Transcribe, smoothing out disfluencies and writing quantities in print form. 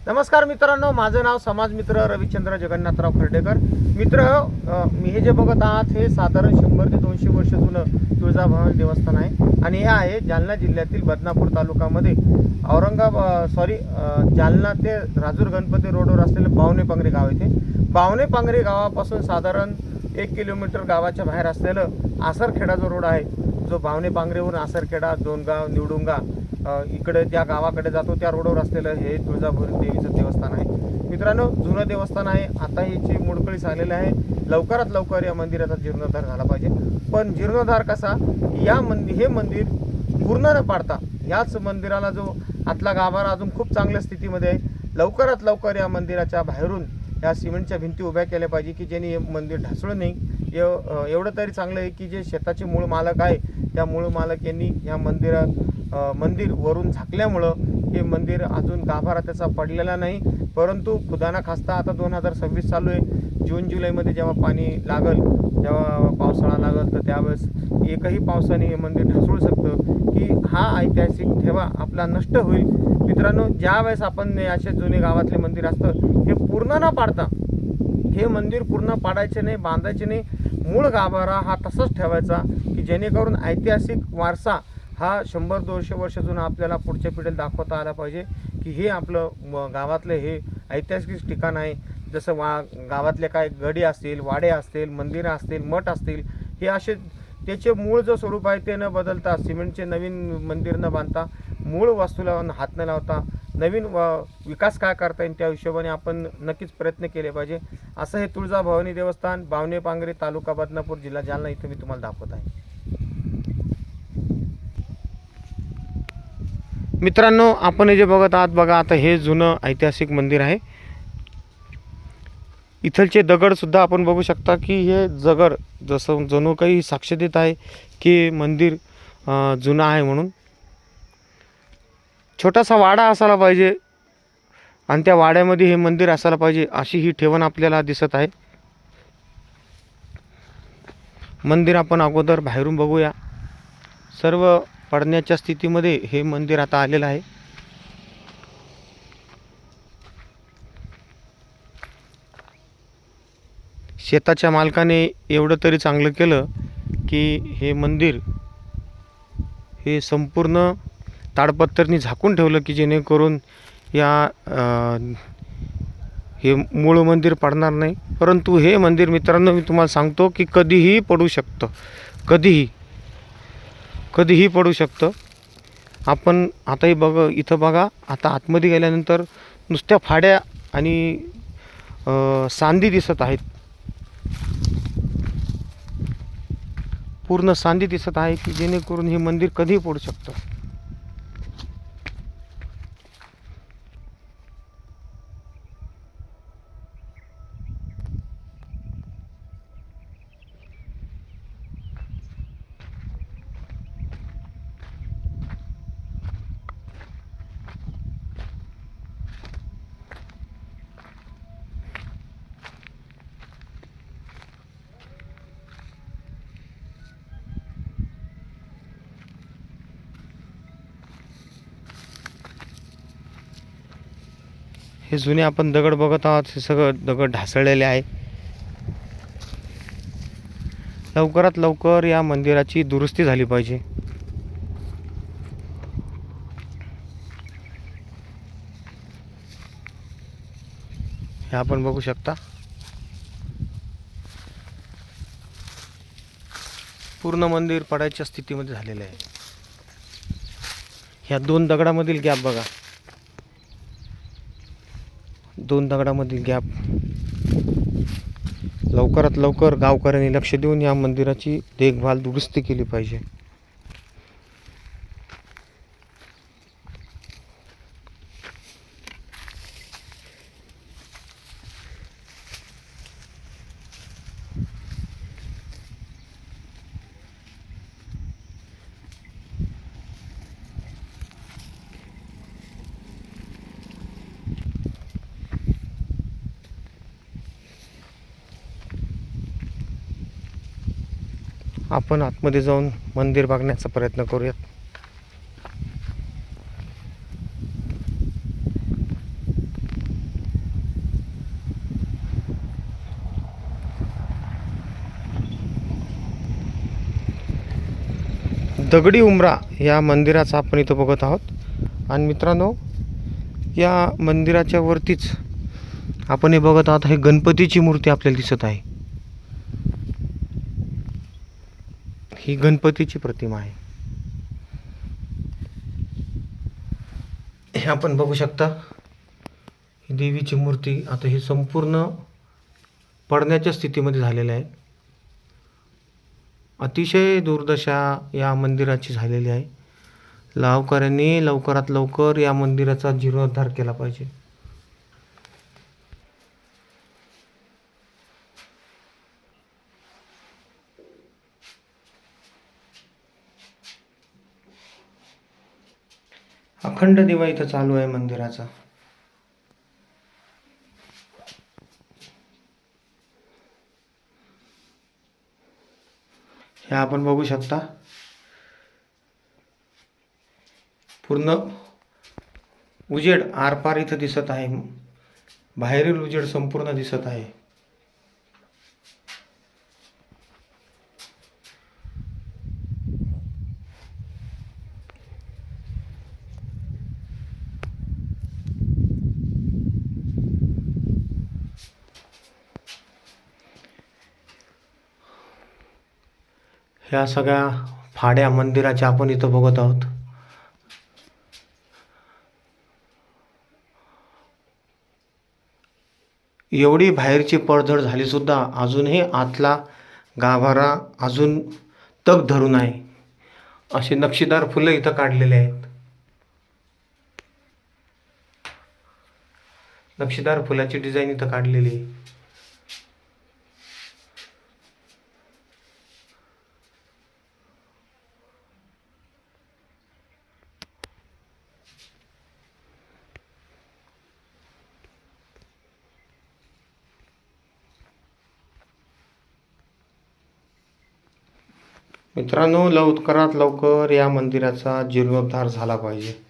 नमस्कार मित्रांनो, माझं नाव समाजमित्र रविचंद्र जगन्नाथराव खर्डेकर। मित्र, मी हे जे बघत आहात हे साधारण 100 ते 200 वर्ष जुनं तुळजाभवानी देवस्थान आहे आणि हे आहे जालना जिल्ह्यातील बदनापूर तालुक्यामध्ये जालना ते राजूर गणपती रोडवर असलेलं बावणे गाव येथे। बावणे गावापासून साधारण 1 किलोमीटर गावाच्या बाहेर असलेलं आसरखेडा जो रोड आहे, जो बावणे आसरखेडा, दोनगाव, निवडुंगा इकडे त्या गावाकडे जातो त्या रोडवर असलेलं हे तुळजाभवानी देवीचं देवस्थान आहे। मित्रांनो, जुनं देवस्थान आहे, आता याची मोडकळीस आलेली आहे। लवकरात लवकर या मंदिराचा जीर्णोद्धार झाला पाहिजे। पण जीर्णोद्धार कसा, हे मंदिर पूर्ण न पाडता याच मंदिराला जो आतला गाभारा अजून खूप चांगल्या स्थितीमध्ये आहे, लवकरात लवकर या मंदिराच्या बाहेरून या सिमेंटच्या भिंती उभ्या केल्या पाहिजे की ज्याने हे मंदिर ढासळू नये। एवढं तरी चांगलं आहे की जे शेताचे मूळ मालक आहे त्या मूळ मालक यांनी या मंदिर वरून झाकल्यामुळं हे मंदिर अजून गाभारा त्याचा पडलेला नाही। परंतु खुदाना खास्ता आता 2026 चालू आहे, जून जुलैमध्ये जेव्हा पाणी लागल, जेव्हा पावसाळा लागल, तर त्यावेळेस एकही पावसाने हे मंदिर ढासळू शकतं की हा ऐतिहासिक ठेवा आपला नष्ट होईल। मित्रांनो, ज्या वेळेस आपण असे जुने गावातले मंदिर असतं हे पूर्ण न पाडता, हे मंदिर पूर्ण पाडायचे नाही, बांधायचे नाही, मूळ गाभारा हा तसाच ठेवायचा की जेणेकरून ऐतिहासिक वारसा हा 100-200 वर्ष जुना आपल्याला पुढच्या पिढीला दाखवता आला पाहिजे की हे आपलं गावातलं हे ऐतिहासिक ठिकाण आहे। जसं गावातले काय गडी असतील, वाडे असतील, मंदिरं असतील, मठ असतील, हे असे त्याचे मूळ जो स्वरूप आहे ते न बदलता, सिमेंटचे नवीन मंदिर न बांधता, मूळ वास्तूला हात न लावता नवीन विकास काय करता येईल त्या हिशोबाने आपण नक्कीच प्रयत्न केले पाहिजे। असं हे तुळजाभवानी देवस्थान, बावणे तालुका बदनापूर, जिल्हा जालना इथं मी तुम्हाला दाखवत आहे। मित्रांनो, आपण हे जे बघत आहात बघा, आता हे जुनं ऐतिहासिक मंदिर आहे। इथलचे दगडसुद्धा आपण बघू शकता की हे दगड जसं जणू काही साक्ष देत आहे की मंदिर जुनं आहे म्हणून। छोटासा वाडा असायला पाहिजे आणि त्या वाड्यामध्ये हे मंदिर असायला पाहिजे, अशी ही ठेवण आपल्याला दिसत आहे। मंदिर आपण अगोदर बाहेरून बघूया। सर्व पडण्याच्या स्थितीमध्ये हे मंदिर आता आलेलं आहे। शेताच्या मालकाने एवढं तरी चांगलं केलं की हे मंदिर हे संपूर्ण ताडपत्तरनी झाकून ठेवलं की जेणेकरून हे मूळ मंदिर पडणार नाही। परंतु हे मंदिर मित्रांनो, मी तुम्हाला सांगतो की कधीही पडू शकतं, कधीही पडू शकतं। आपण आताही इथं बघा, आता आतमध्ये गेल्यानंतर नुसत्या फाड्या आणि सांदी दिसत आहेत, पूर्ण सांदी दिसत आहे की जेणेकरून हे मंदिर कधीही पडू शकतं। हे जुने आपण दगड बघत आहात, हे सगळं दगड ढासळलेले आहे। लवकरात लवकर या मंदिराची दुरुस्ती झाली पाहिजे। हे आपण बघू शकता, पूर्ण मंदिर पडायच्या स्थितीमध्ये झालेलं आहे। ह्या 2 दगडामधील गॅप बघा, 2 दगडामधील गॅप। लवकरात लवकर गावकऱ्यांनी लक्ष देऊन या मंदिराची देखभाल, दुरुस्ती केली पाहिजे। आपण आतमध्ये जाऊन मंदिर बघण्याचा प्रयत्न करूयात। दगडी उंबरा या मंदिराचा आपण इथं बघत आहोत. आणि मित्रांनो, या मंदिराच्या वरतीच आपण हे बघत आहोत, हे गणपतीची मूर्ती आपल्याला दिसत आहे. ही गणपतीची प्रतिमा आहे. हे आपण बघू शकता, ही देवीची मूर्ती आता ही संपूर्ण पडण्याच्या स्थितीमध्ये झालेलं आहे. अतिशय दुर्दशा या मंदिराची झालेली आहे. गावकऱ्यांनी लवकरात लवकर या मंदिराचा जीर्णोद्धार केला पाहिजे. अखंड दिवा इथं चालू आहे मंदिराचा. हे आपण बघू शकता, पूर्ण उजेड आरपार इथं दिसत आहे. बाहेरील उजेड संपूर्ण दिसत आहे. ह्या सगळ्या फाड्या मंदिराच्या आपण इथं बघत आहोत. एवढी बाहेरची पडझड झाली सुद्धा अजूनही आतला गाभारा अजून तग धरून आहे. असे नक्षीदार फुलं इथं काढलेले आहेत. नक्षीदार फुलाची डिझाईन इथं काढलेली आहे. मित्रांनो, लवकरात लवकर या मंदिराचा जीर्णोद्धार झाला पाहिजे.